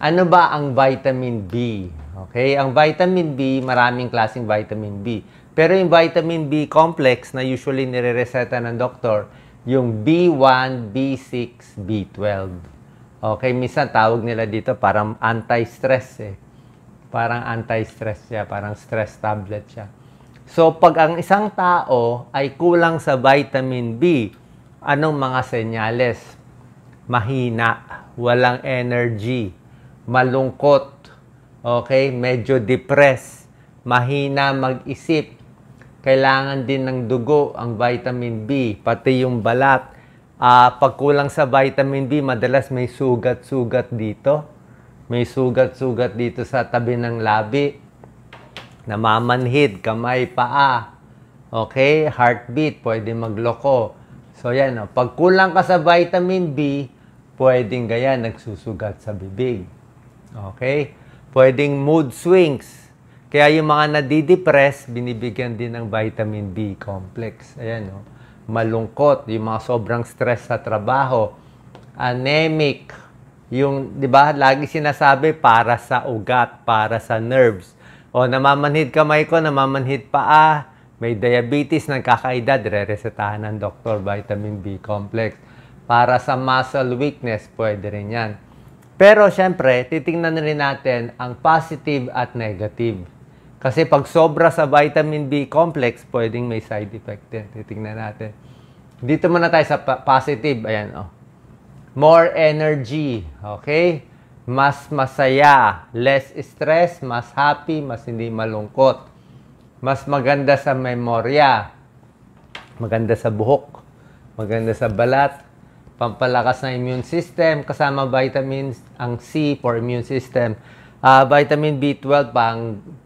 Ano ba ang vitamin B? Okay, ang vitamin B, maraming klaseng vitamin B. Pero yung vitamin B complex na usually nire-reseta ng doktor, yung B1, B6, B12. Okay, minsan tawag nila dito parang anti-stress eh. Parang anti-stress siya, parang stress tablet siya. So, pag ang isang tao ay kulang sa vitamin B, anong mga senyales? Mahina, walang energy, malungkot, okay, medyo depressed, mahina mag-isip, kailangan din ng dugo ang vitamin B, pati yung balat. Pag kulang sa vitamin B, madalas may sugat-sugat dito. May sugat-sugat dito sa tabi ng labi. Namamanhid, kamay, paa. Okay? Heartbeat, pwede magloko. So yan, no? Pag kulang ka sa vitamin B, pwedeng ganyan, nagsusugat sa bibig. Okay? Pwedeng mood swings. Kaya yung mga nadidepress, binibigyan din ng vitamin B complex. Ayan, no? Malungkot, yung mga sobrang stress sa trabaho. Anemic, yung, di ba, lagi sinasabi para sa ugat, para sa nerves. O, namamanhid kamay ko, namamanhid paa, may diabetes, nagkakaedad, re-resetahan ng doktor, vitamin B complex. Para sa muscle weakness, pwede rin yan. Pero, syempre, titingnan rin natin ang positive at negative. Kasi pag sobra sa vitamin B complex, pwedeng may side effect din. Titingnan natin. Dito muna tayo sa positive. Ayan, oh. More energy. Okay? Mas masaya, less stress, mas happy, mas hindi malungkot. Mas maganda sa memorya, maganda sa buhok, maganda sa balat, pampalakas ng immune system, kasama vitamins, ang C for immune system, vitamin B12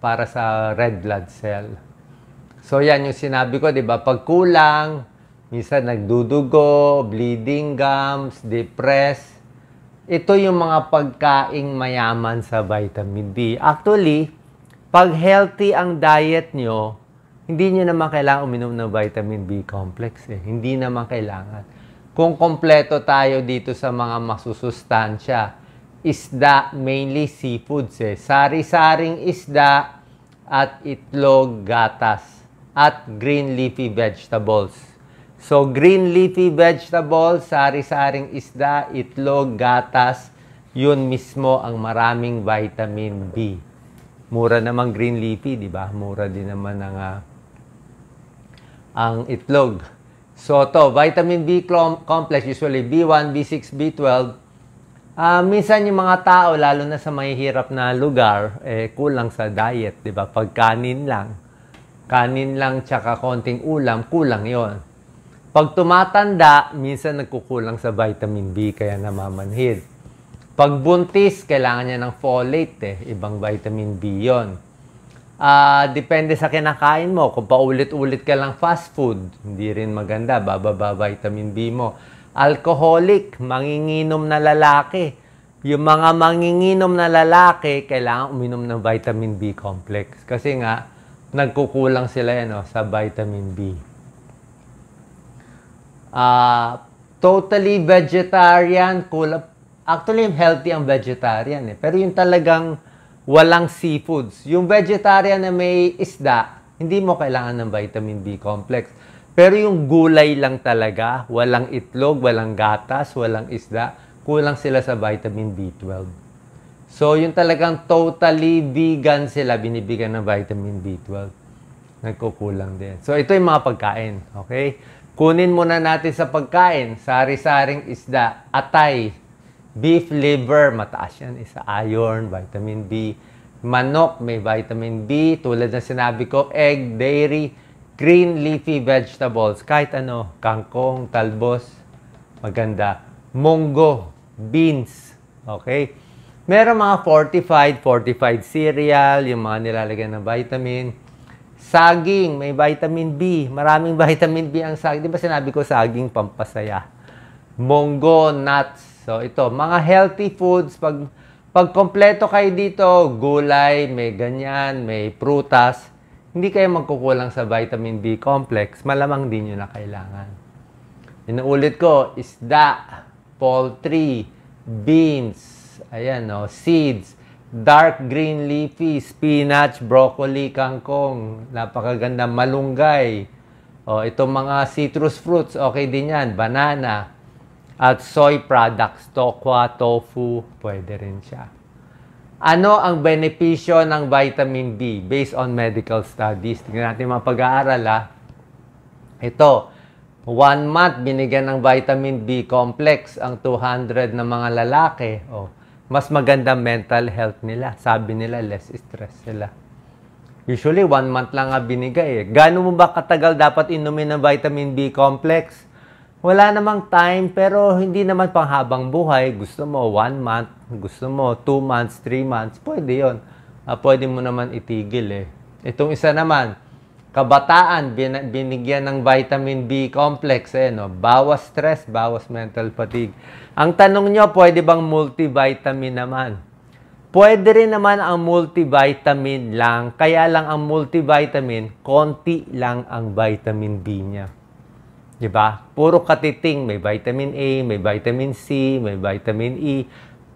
para sa red blood cell. So yan yung sinabi ko, di ba? Pag kulang, minsan nagdudugo, bleeding gums, depressed. Ito yung mga pagkaing mayaman sa vitamin B. Actually, pag healthy ang diet nyo, hindi nyo naman kailangan uminom ng vitamin B complex. Hindi naman kailangan. Kung kompleto tayo dito sa mga masusustansya, isda, mainly seafoods. Sari-saring isda at itlog, gatas, at green leafy vegetables. So, green leafy vegetables, sari-saring isda, itlog, gatas, yun mismo ang maraming vitamin B. Mura naman green leafy, di ba? Mura din naman ang itlog. So, to vitamin B complex, usually B1, B6, B12. Minsan yung mga tao, lalo na sa mahihirap na lugar, kulang sa diet, di ba? Pag kanin lang tsaka konting ulam, kulang yon. Pag tumatanda, minsan nagkukulang sa vitamin B, kaya namamanhid. Pag buntis, kailangan niya ng folate, ibang vitamin B yon. Depende sa kinakain mo. Kung paulit-ulit ka lang fast food, hindi rin maganda, bababa vitamin B mo. Alcoholic, manginginom na lalaki. Yung mga manginginom na lalaki, kailangan uminom ng vitamin B complex. Kasi nga, nagkukulang sila sa vitamin B. Totally vegetarian, actually healthy ang vegetarian pero yung talagang walang seafoods. Yung vegetarian na may isda, hindi mo kailangan ng vitamin B complex. Pero yung gulay lang talaga, walang itlog, walang gatas, walang isda, kulang sila sa vitamin B12. So yung talagang totally vegan sila, binibigyan ng vitamin B12. Nagkukulang din. So ito yung mga pagkain, okay? Kunin muna natin sa pagkain, sari-saring isda, atay, beef liver, mataas yan, isa iron, vitamin B. Manok, may vitamin B, tulad ng sinabi ko, egg, dairy, green leafy vegetables, kahit ano, kangkong, talbos, maganda. Munggo, beans, okay? Meron mga fortified cereal, yung mga nilalagyan ng vitamin. Saging, may vitamin B. Maraming vitamin B ang saging. Di ba sinabi ko saging pampasaya? Munggo, nuts. So ito, mga healthy foods. Pag kompleto kayo dito, gulay, may ganyan, may prutas, hindi kayo magkukulang sa vitamin B complex. Malamang din nyo na kailangan. Inuulit ko, isda, poultry, beans, Ayan, no? Seeds. Dark green leafy, spinach, broccoli, kangkong. Napakaganda, malunggay. O, itong mga citrus fruits, okay din yan. Banana. At soy products, tokwa, tofu, pwede rin siya. Ano ang benepisyo ng vitamin B based on medical studies? Tingnan natin mga pag-aaral, ha. Ito, 1 month binigyan ng vitamin B complex ang 200 na mga lalaki. O, mas maganda mental health nila. Sabi nila, less stress sila. Usually, 1 month lang nga binigay. Gaano mo ba katagal dapat inumin ng vitamin B complex? Wala namang time, pero hindi naman panghabang buhay. Gusto mo 1 month, gusto mo 2 months, 3 months, pwede yun. Pwede mo naman itigil eh. Itong isa naman, kabataan, binigyan ng vitamin B complex. No? Bawas stress, bawas mental fatigue. Ang tanong nyo, pwede bang multivitamin naman? Pwede rin naman ang multivitamin lang. Kaya lang ang multivitamin, konti lang ang vitamin B niya. Diba? Puro katiting. May vitamin A, may vitamin C, may vitamin E.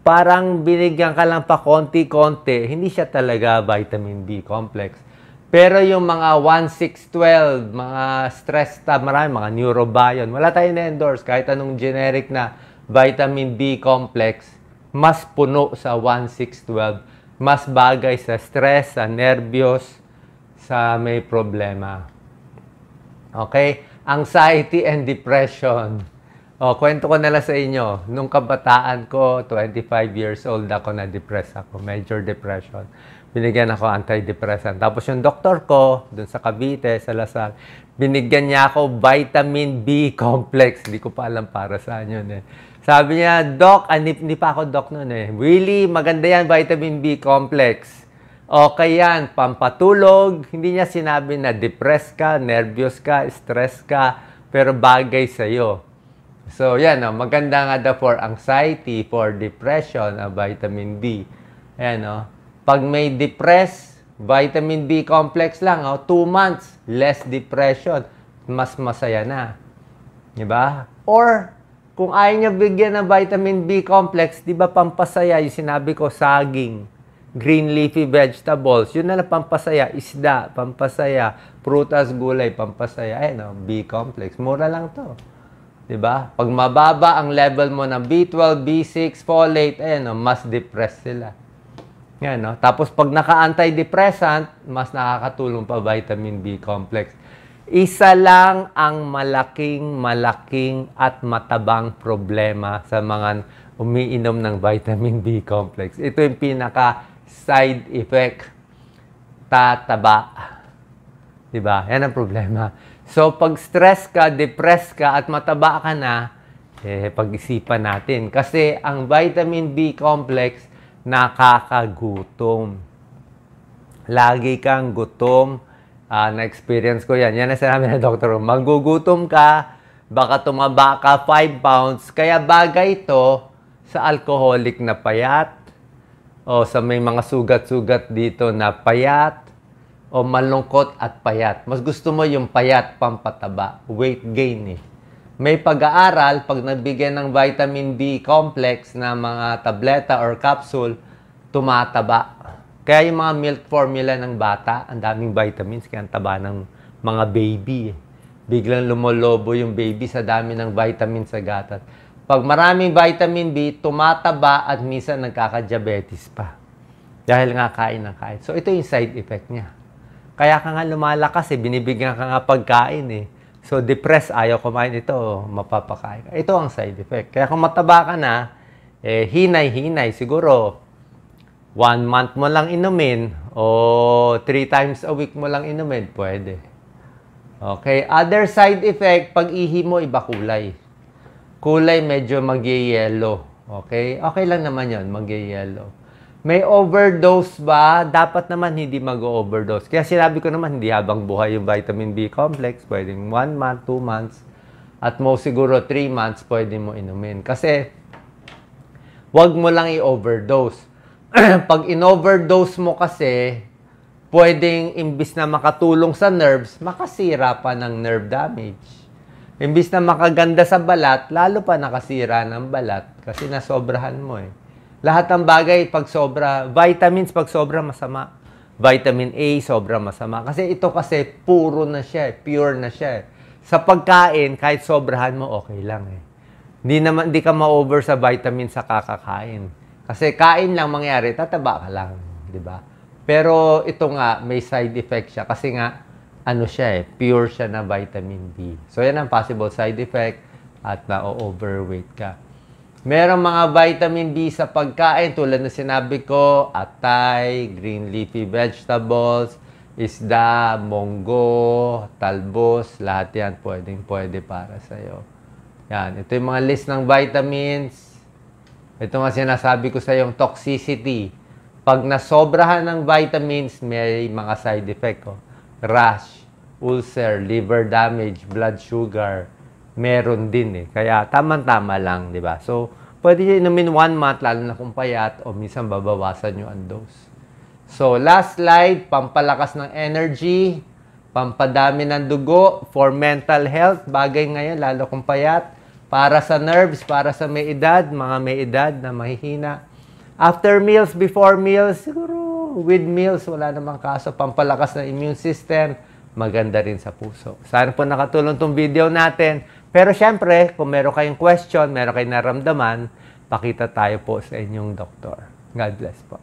Parang binigyan ka lang pa konti-konti. Hindi siya talaga vitamin B complex. Pero yung mga 1,6,12, mga stress tab, marami, mga neurobion, wala tayong na-endorse. Kahit anong generic na vitamin B complex, mas puno sa 1,6,12. Mas bagay sa stress, sa nervyos, sa may problema. Okay? Anxiety and depression. Kwento ko na lang sa inyo. Nung kabataan ko, 25 years old ako, na-depress ako. Major depression. Binigyan ako antidepressant. Tapos yung doktor ko, dun sa Cavite, sa Lasal, binigyan niya ako vitamin B complex. Hindi ko pa alam para saan yun eh. Sabi niya, Doc, hindi pa ako doc nun eh. Really, maganda yan, vitamin B complex. Okay yan, pampatulog. Hindi niya sinabi na depressed ka, nervous ka, stress ka, pero bagay sa'yo. So, yan, maganda nga daw for anxiety, for depression, vitamin B. Ayan, pag may depressed, vitamin B complex lang, 2 months, less depression, mas masaya na. Diba? Or, kung ayaw niya bigyan ng vitamin B complex, di ba pampasaya, yung sinabi ko, saging, green leafy vegetables, yun na lang pampasaya, isda, pampasaya, prutas, gulay, pampasaya. Ayan, B complex, mura lang to. Diba? Pag mababa ang level mo ng B12, B6, folate, ayan, mas depressed sila. Yan, no? Tapos pag naka-antidepressant, mas nakakatulong pa vitamin B complex. Isa lang ang malaking at matabang problema sa mga umiinom ng vitamin B complex. Ito yung pinaka side effect. Tataba. Diba? Yan ang problema. So pag stress ka, depressed ka at mataba ka na, pag-isipan natin. Kasi ang vitamin B complex nakakagutom. Lagi kang gutom. Na-experience ko yan. Yan ang sinabi ng doktor. Magugutom ka, baka tumaba ka 5 pounds. Kaya bagay ito sa alcoholic na payat, o sa may mga sugat-sugat dito na payat, o malungkot at payat. Mas gusto mo yung payat, pampataba. Weight gain eh. May pag-aaral, pag nagbigyan ng vitamin B complex na mga tableta or capsule, tumataba. Kaya yung mga milk formula ng bata, ang daming vitamins, kaya ang taba ng mga baby. Biglang lumolobo yung baby sa dami ng vitamins sa gatas. Pag maraming vitamin B, tumataba at minsan nagkaka-diabetes pa. Dahil nga kain ng kain. So ito yung side effect niya. Kaya ka nga lumalakas eh, binibigyan ka nga pagkain eh. So, depressed, ayaw kumain ito, mapapakain ka. Ito ang side effect. Kaya kung mataba ka na, hinay-hinay, siguro, 1 month mo lang inumin, o 3 times a week mo lang inumin, pwede. Okay, other side effect, pag ihi mo, iba kulay. Kulay medyo mag-yellow. Okay, okay lang naman yon, mag-yellow. May overdose ba? Dapat naman hindi mag-overdose. Kaya sinabi ko naman, hindi habang buhay yung vitamin B complex. Pwedeng 1 month, 2 months. At most siguro 3 months, pwede mo inumin. Kasi, wag mo lang i-overdose. Pag in-overdose mo kasi, pwedeng imbis na makatulong sa nerves, makasira pa ng nerve damage. Imbis na makaganda sa balat, lalo pa nakasira ng balat kasi nasobrahan mo eh. Lahat ng bagay pag sobra, vitamins pag sobra masama. Vitamin A sobra masama. Kasi ito kasi puro na siya, pure na siya. Sa pagkain, kahit sobrahan mo, okay lang eh. Hindi ka ma-over sa vitamin sa kakakain. Kasi kain lang mangyari, tataba ka lang, di ba? Pero ito nga, may side effect siya. Kasi nga, ano siya eh, pure siya na vitamin B. So yan ang possible side effect at na-overweight ka. Merong mga vitamin B sa pagkain tulad na sinabi ko, atay, green leafy vegetables, isda, monggo, talbos, lahat yan pwede para sa'yo. Yan, ito yung mga list ng vitamins. Ito nga sinasabi ko sa yung toxicity. Pag nasobrahan ng vitamins, may mga side effect. Oh. Rash, ulcer, liver damage, blood sugar, meron din eh. Kaya tama-tama lang, di ba? So, pwede nyo inumin 1 month, lalo na kung payat, o minsan babawasan nyo ang dose. So, last slide, pampalakas ng energy, pampadami ng dugo, for mental health, bagay ngayon, lalo kung payat, para sa nerves, para sa may edad, mga may edad na mahihina. After meals, before meals, siguro with meals, wala namang kaso, pampalakas ng immune system, maganda rin sa puso. Sana po nakatulong tong video natin. Pero syempre, kung meron kayong question, meron kayong naramdaman, pakita tayo po sa inyong doktor. God bless po.